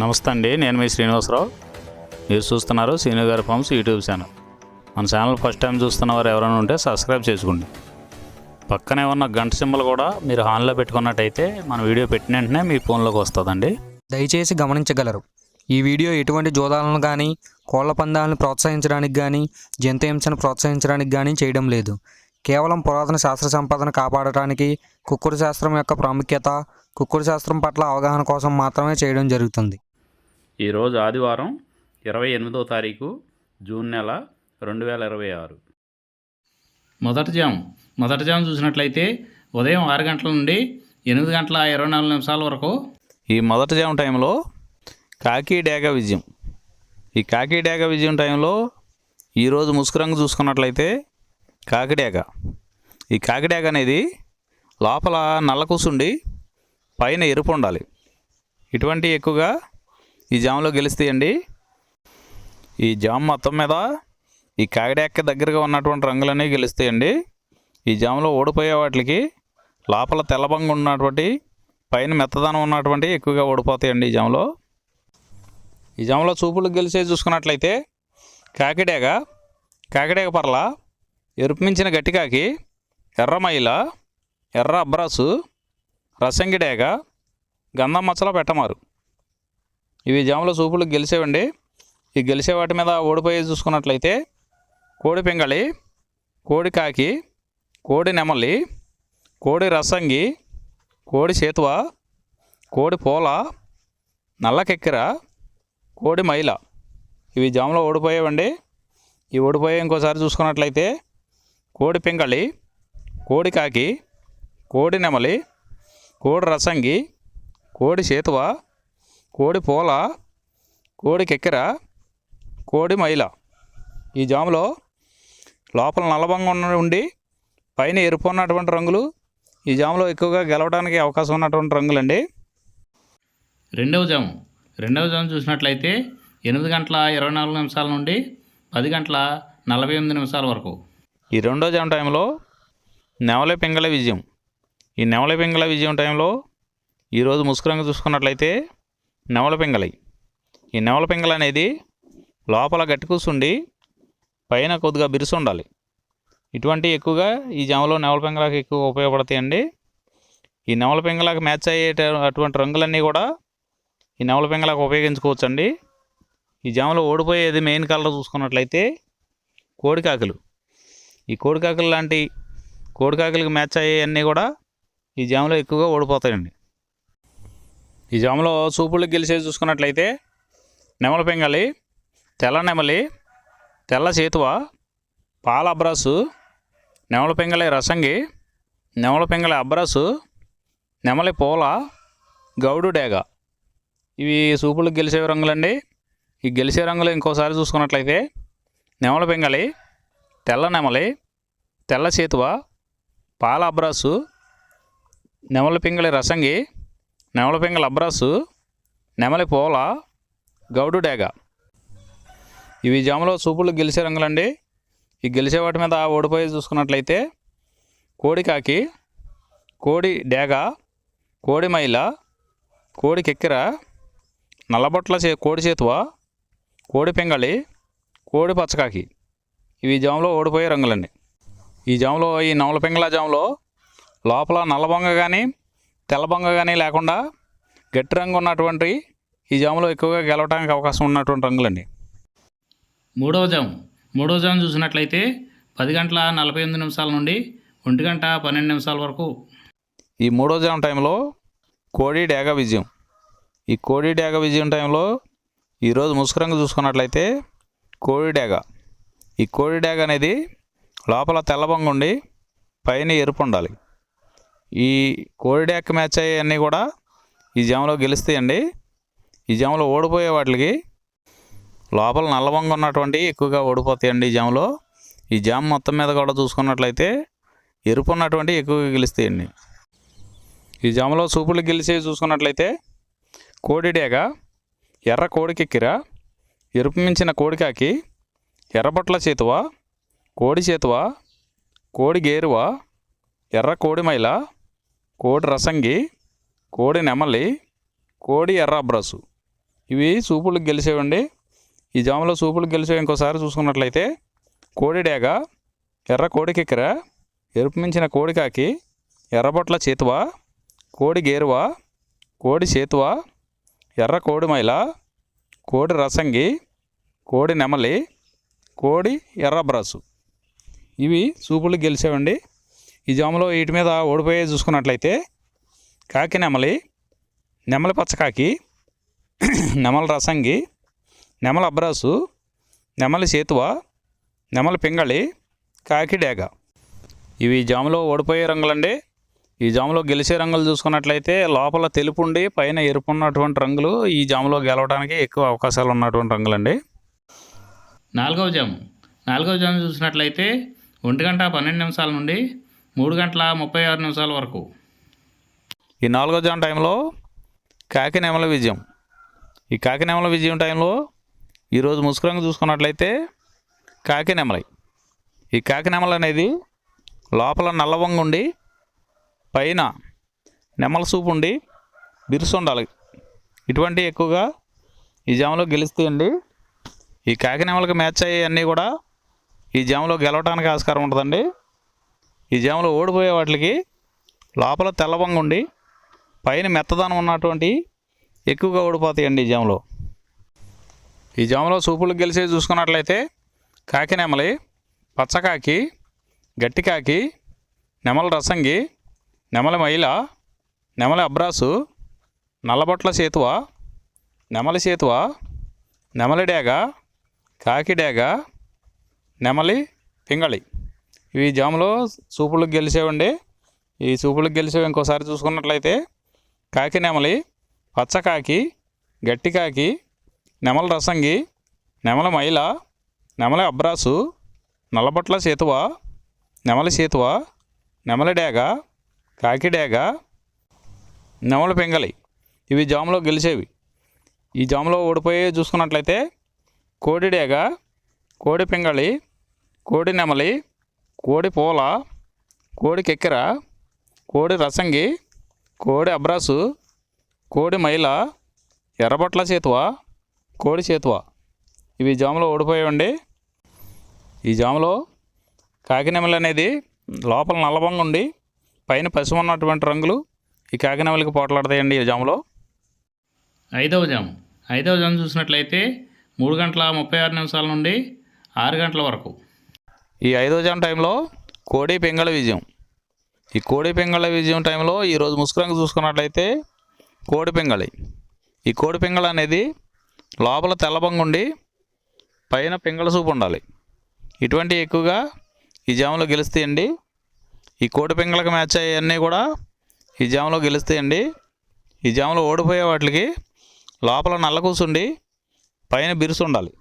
నమస్తే అండి, నేను మీ శ్రీనివాసరావు. మీరు చూస్తున్నారు శ్రీను గారి ఫార్మ్స్ యూట్యూబ్ ఛానల్. మన ఛానల్ ఫస్ట్ టైం చూస్తున్న వారు ఎవరైనా ఉంటే సబ్స్క్రైబ్ చేసుకోండి. పక్కనే ఉన్న గంట సింబల్ కూడా మీరు ఆన్లో పెట్టుకున్నట్టయితే మన వీడియో పెట్టిన వెంటనే మీ ఫోన్లోకి వస్తుందండి. దయచేసి గమనించగలరు, ఈ వీడియో ఎటువంటి జోదాలను కానీ కోళ్ల పందాలను ప్రోత్సహించడానికి కానీ జంతు హింసను ప్రోత్సహించడానికి కానీ చేయడం లేదు. కేవలం పురాతన శాస్త్ర సంపదను కాపాడటానికి, కుక్కుడు శాస్త్రం యొక్క ప్రాముఖ్యత, కుక్కుడు శాస్త్రం పట్ల అవగాహన కోసం మాత్రమే చేయడం జరుగుతుంది. ఈరోజు ఆదివారం 28వ తారీఖు జూన్ నెల 2026. మొదటి జాము చూసినట్లయితే ఉదయం 6 గంటల నుండి 8 గంటల 24 నిమిషాల వరకు ఈ మొదటి జాము టైంలో కాకి డేగ విజయం. ఈ కాకి డేగ విజయం టైంలో ఈరోజు ముసుగురంగు చూసుకున్నట్లయితే కాకిడేగ. ఈ కాకిడేగ అనేది లోపల నల్ల కూసుండి పైన ఎరుపు ఉండాలి. ఇటువంటి ఎక్కువగా ఈ జాములో గెలుస్తాయండి. ఈ జాము మొత్తం మీద ఈ కాకిడేగకి దగ్గరగా ఉన్నటువంటి రంగులన్నీ గెలుస్తాయండి. ఈ జాములో ఓడిపోయే వాటికి లోపల తెల్లబంగు ఉన్నటువంటి పైన మెత్తదనం ఉన్నటువంటి ఎక్కువగా ఓడిపోతాయండి. ఈ జాములో చూపులు గెలిచేది చూసుకున్నట్లయితే కాకిడేగ పర్ల, ఎరుపు మించిన గట్టికాకి, ఎర్రమైల, ఎర్ర అబ్రాసు, రసంగిడేగ, గంధం మచ్చల పెట్టమారు. ఇవి జాములో చూపులు గెలిచేవండి. ఈ గెలిచే వాటి మీద ఓడిపోయేది చూసుకున్నట్లయితే కోడి పింగళి, కోడి కాకి, కోడి నెమలి, కోడి రసంగి, కోడి చేతువ, కోడి పోల, నల్లకెక్కిర, కోడి మైల. ఇవి జాములో ఓడిపోయేవండి. ఈ ఓడిపోయే ఇంకోసారి చూసుకున్నట్లయితే కోడి పింగళి, కోడి కాకి, కోడి నెమలి, కోడి రసంగి, కోడి చేతువ, కోడి పోల, కోడి కెక్కెర, కోడి మైల. ఈ జాములో లోపల నల్లబంగా ఉండి పైన ఎరుపు ఉన్నటువంటి రంగులు ఈ జాములో ఎక్కువగా గెలవడానికి అవకాశం ఉన్నటువంటి రంగులండి. రెండవ జాము చూసినట్లయితే 8 గంటల 24 నిమిషాల నుండి 10 గంటల 48 నిమిషాల వరకు ఈ రెండో జాము టైంలో నెమలి పింగళ విజయం. ఈ నెమలి పింగళ విజయం టైంలో ఈరోజు ముసుగురంగు చూసుకున్నట్లయితే నెమలి పింగళి. ఈ నెమలి పింగళ అనేది లోపల గట్టి కూసుండి పైన కొద్దిగా బిరుసు ఉండాలి. ఇటువంటి ఎక్కువగా ఈ జాములో నెమలి పింగళకి ఎక్కువ ఉపయోగపడతాయండి. ఈ నెమలి పింగళకి మ్యాచ్ అయ్యే అటువంటి రంగులన్నీ కూడా ఈ నెమలి పింగళకి ఉపయోగించుకోవచ్చండి. ఈ జాములో ఓడిపోయేది మెయిన్ కలర్ చూసుకున్నట్లయితే కోడికాకులు. ఈ కోడికాకులు లాంటి కోడికాకులకి మ్యాచ్ అయ్యేవన్నీ కూడా ఈ జాములో ఎక్కువగా ఓడిపోతాయండి. ఈ జాములో చూపులకు గెలిచేది చూసుకున్నట్లయితే నెమలి పింగళి, తెల్ల నెమలి, తెల్ల చేతువ, పాల అబ్రాసు, నెమలి పింగళి రసంగి, నెమలి పింగళి అబ్రాసు, నెమలి పోల, గౌడు డేగ. ఇవి చూపులకు గెలిచే రంగులండి. ఈ గెలిచే రంగులు ఇంకోసారి చూసుకున్నట్లయితే నెమలి పింగళి, తెల్ల నెమలి, తెల్ల చేతువ, పాల అబ్రాసు, నెమలి పింగళి రసంగి, నెమలి పింగళి అబ్రాసు, నెమలి పోల, గౌడు డేగ. ఇవి జాములో చూపులు గెలిచే రంగులండి. ఈ గెలిచే వాటి మీద ఓడిపోయి చూసుకున్నట్లయితే కోడి కాకి, కోడి డేగ, కోడి మైల, కోడి కెక్కిర, నల్లబొట్ల కోడి చేతువ, కోడి పింగళి, కోడి పచ్చకాకి. ఇవి జాములో ఓడిపోయే రంగులండి. ఈ జాములో ఈ నెమలి పింగళ జాములో లోపల నల్లబొంగ కానీ తెల్లబొంగ కానీ లేకుండా గట్టి రంగు ఉన్నటువంటి ఈ జాములో ఎక్కువగా గెలవడానికి అవకాశం ఉన్నటువంటి రంగులండి. మూడవ జాము చూసినట్లయితే 10 గంటల 48 నిమిషాల నుండి 1 గంట 12 నిమిషాల వరకు ఈ మూడవ జాము టైంలో కోడి డేగ విజయం. ఈ కోడి డేగ విజయం టైంలో ఈరోజు ముసుగురంగు చూసుకున్నట్లయితే కోడి డేగ. ఈ కోడి డేగ అనేది లోపల తెల్లబంగు ఉండి పైన ఎరుపు ఉండాలి. ఈ కోడి డేగకి మ్యాచ్ అయ్యేవన్నీ కూడా ఈ జాములో గెలుస్తాయండి. ఈ జాములో ఓడిపోయే వాటికి లోపల నల్లబంగు ఉన్నటువంటి ఎక్కువగా ఓడిపోతాయండి. ఈ జాము మొత్తం మీద కూడా చూసుకున్నట్లయితే ఎరుపు ఉన్నటువంటి ఎక్కువగా గెలుస్తాయండి. ఈ జాములో చూపులు గెలిచేవి చూసుకున్నట్లయితే కోడి డేగ, ఎర్ర కోడికెక్కిర, ఎరుపు మించిన కోడికాకి, ఎర్రబొట్ల చేతువ, కోడి చేతువ, కోడి గేరువ, ఎర్ర కోడి మైల, కోడి రసంగి, కోడి నెమలి, కోడి ఎర్ర అబ్రాసు. ఇవి సూపులకు గెలిచేవండి. ఈ జాములో సూపులకు గెలిచేవి ఇంకోసారి చూసుకున్నట్లయితే కోడి డేగ, ఎర్ర కోడి కిక్కెర, ఎరుపు మించిన కోడి కాకి, ఎర్రబొట్ల చేతువ, కోడి గేరువ, కోడి చేతువ, ఎర్ర కోడి మైల, కోడి రసంగి, కోడి నెమలి, కోడి ఎర్ర బ్రాసు. ఇవి సూపులకు గెలిచేవండి. ఈ జాములో వీటి మీద ఓడిపోయే చూసుకున్నట్లయితే కాకి నెమలి, నెమలి పచ్చకాకి, నెమలి రసంగి, నెమలి అబ్రాసు, నెమలి చేతువ, నెమలి పింగళి, కాకి డేగ. ఇవి జాములో ఓడిపోయే రంగులండి. ఈ జాములో గెలిచే రంగులు చూసుకున్నట్లయితే లోపల తెలుపు ఉండి పైన ఎరుపు ఉన్నటువంటి రంగులు ఈ జాములో గెలవడానికి ఎక్కువ అవకాశాలు ఉన్నటువంటి రంగులండి. నాలుగవ జాము చూసినట్లయితే 1:12 నుండి 3:36 వరకు. ఈ 4వ జాము టైంలో కాకి నెమల విజయం. ఈ కాకి నెమల విజయం టైంలో ఈరోజు ముసుగు రంగు చూసుకున్నట్లయితే కాకి నెమలి. ఈ కాకి నెమలి అనేది లోపల నల్లవంగు ఉండి పైన నెమల సూపు ఉండి బిరుసు ఉండాలి. ఇటువంటి ఎక్కువగా ఈ జాములో గెలుస్తాయండి. ఈ కాకి నెమలకి మ్యాచ్ అయ్యేవన్నీ కూడా ఈ జాములో గెలవడానికి ఆస్కారం ఉంటుందండి. ఈ జాములో ఓడిపోయే వాటికి లోపల తెల్లవంగు ఉండి పైన మెత్తదనం ఉన్నటువంటి ఎక్కువగా ఓడిపోతాయండి ఈ జాములో. ఈ జాములో సూపులకు గెలిచేవి చూసుకున్నట్లయితే కాకి నెమలి, పచ్చకాకి, గట్టికాకి, నెమలి రసంగి, నెమలి మైల, నెమలి అబ్రాసు, నల్లబొట్ల చేతువ, నెమలి చేతువ, నెమలి డేగ, కాకి డేగ, నెమలి పింగళి. ఇవి జాములో సూపులకు గెలిచేవండి. ఈ సూపులకు గెలిచేవి ఇంకోసారి చూసుకున్నట్లయితే కాకి నెమలి, పచ్చకాకి, గట్టికాకి, నెమలి రసంగి, నెమలి మైల, నెమలి అబ్రాసు, నల్లబొట్ల చేతువ, నెమలి చేతువ, నెమలి డేగ, కాకి డేగ, నెమలి పింగళి. ఇవి జాములో గెలిచేవి. ఈ జాములో ఓడిపోయే చూసుకున్నట్లయితే కోడి డేగ, కోడి పింగళి, కోడి నెమలి, కోడి పూల, కోడి కెక్కెర, కోడి రసంగి, కోడి అబ్రాసు, కోడి మైల, ఎర్రబొట్ల చేతువ, కోడి చేతువ. ఇవి జాములో ఓడిపోయావండి. ఈ జాములో కాకి నెమలి అనేది లోపల నల్లబంగా ఉండి పైన పసుపు ఉన్నటువంటి రంగులు ఈ కాకి నెమలికి పోట్లాడతాయండి ఈ జాములో. ఐదవ జాము చూసినట్లయితే 3:36 నుండి 6 వరకు. ఈ 5వ జాము టైంలో కోడి పింగళ విజయం. ఈ కోడి పింగళ విజయం టైంలో ఈరోజు ముసుగు రంగు చూసుకున్నట్లయితే కోడి పింగళి. ఈ కోడి పింగళ అనేది లోపల తెల్లబంగు ఉండి పైన పింగళ సూపు ఉండాలి. ఇటువంటి ఎక్కువగా ఈ జాములో గెలుస్తాయండి. ఈ కోడి పింగళకి మ్యాచ్ అయ్యేవన్నీ కూడా ఈ జాములో గెలుస్తాయండి. ఈ జాములో ఓడిపోయే వాటికి లోపల నల్ల కూసుండి పైన బిరుసు ఉండాలి.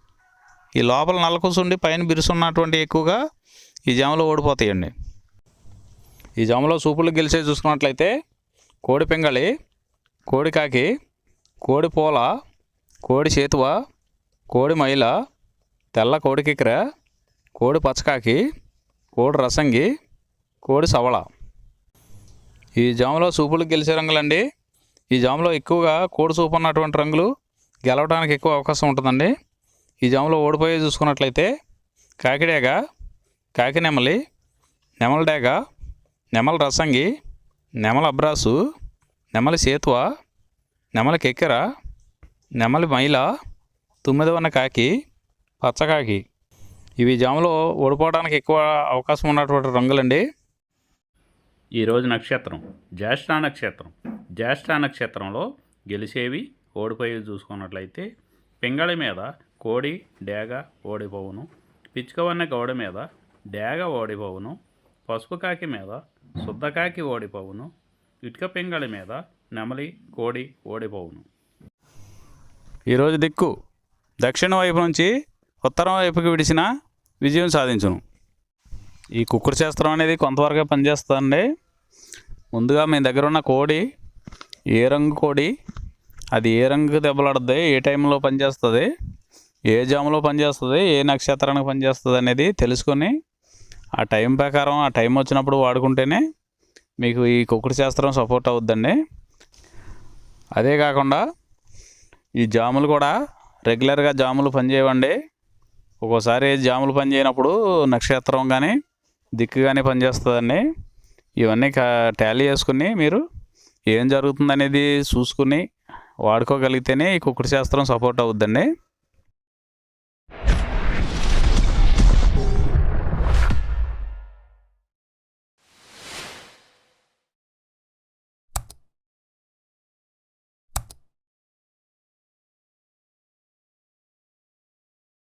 ఈ లోపల నల్ల కూసుండి పైన బిరుసు ఉన్నటువంటి ఎక్కువగా ఈ జాములో ఓడిపోతాయండి. ఈ జాములో సూపులు గెలిచే చూసుకున్నట్లయితే కోడి పింగళి, కోడి కాకి, కోడి పూల, కోడి చేతువ, కోడి మైల, తెల్ల కోడి కిక్కెర, కోడి పచ్చకాకి, కోడి రసంగి, కోడి సవళ. ఈ జాములో సూపులకు గెలిచే రంగులండి. ఈ జాములో ఎక్కువగా కోడి సూపు ఉన్నటువంటి రంగులు గెలవడానికి ఎక్కువ అవకాశం ఉంటుందండి. ఈ జాములో ఓడిపోయే చూసుకున్నట్లయితే కాకి డేగ, కాకి నెమలి, నెమలి డేగ, నెమలి రసంగి, నెమలి అబ్రాసు, నెమలి చేతువ, నెమలి కెక్కెర, నెమలి మైల, తుమ్మిదవన్న కాకి, పచ్చకాకి. ఇవి జాములో ఓడిపోవడానికి ఎక్కువ అవకాశం ఉన్నటువంటి రంగులండి. ఈరోజు నక్షత్రం జ్యేష్ఠ నక్షత్రంలో గెలిచేవి ఓడిపోయేవి చూసుకున్నట్లయితే పింగళి మీద కోడి డేగ ఓడిపోవును, పిచ్చుకవన్న గౌడ మీద డేగ ఓడిపోవును, పసుపు కాకి మీద శుద్ధకాకి ఓడిపోవును, ఇటుక పింగళి మీద నెమలి కోడి ఓడిపోవును. ఈరోజు దిక్కు దక్షిణ వైపు నుంచి ఉత్తరం వైపుకి విడిచిన విజయం సాధించును. ఈ కుక్కుడు శాస్త్రం అనేది కొంతవరకే పనిచేస్తుందండి. ముందుగా మీ దగ్గర ఉన్న కోడి ఏ రంగు కోడి, అది ఏ రంగు దెబ్బలాడుతుంది, ఏ టైంలో పనిచేస్తుంది, ఏ జాములో పనిచేస్తుంది, ఏ నక్షత్రానికి పనిచేస్తుంది అనేది తెలుసుకొని ఆ టైం ప్రకారం ఆ టైం వచ్చినప్పుడు వాడుకుంటేనే మీకు ఈ కుక్కుడు శాస్త్రం సపోర్ట్ అవుద్దండి. అదే కాకుండా ఈ జాములు కూడా రెగ్యులర్గా జాములు పనిచేయవండి. ఒక్కోసారి జాములు పనిచేయనప్పుడు నక్షత్రం కానీ దిక్కు కానీ పనిచేస్తుందండి. ఇవన్నీ టాలీ చేసుకుని మీరు ఏం జరుగుతుందనేది చూసుకుని వాడుకోగలిగితేనే ఈ కుక్కుడు శాస్త్రం సపోర్ట్ అవుద్దండి.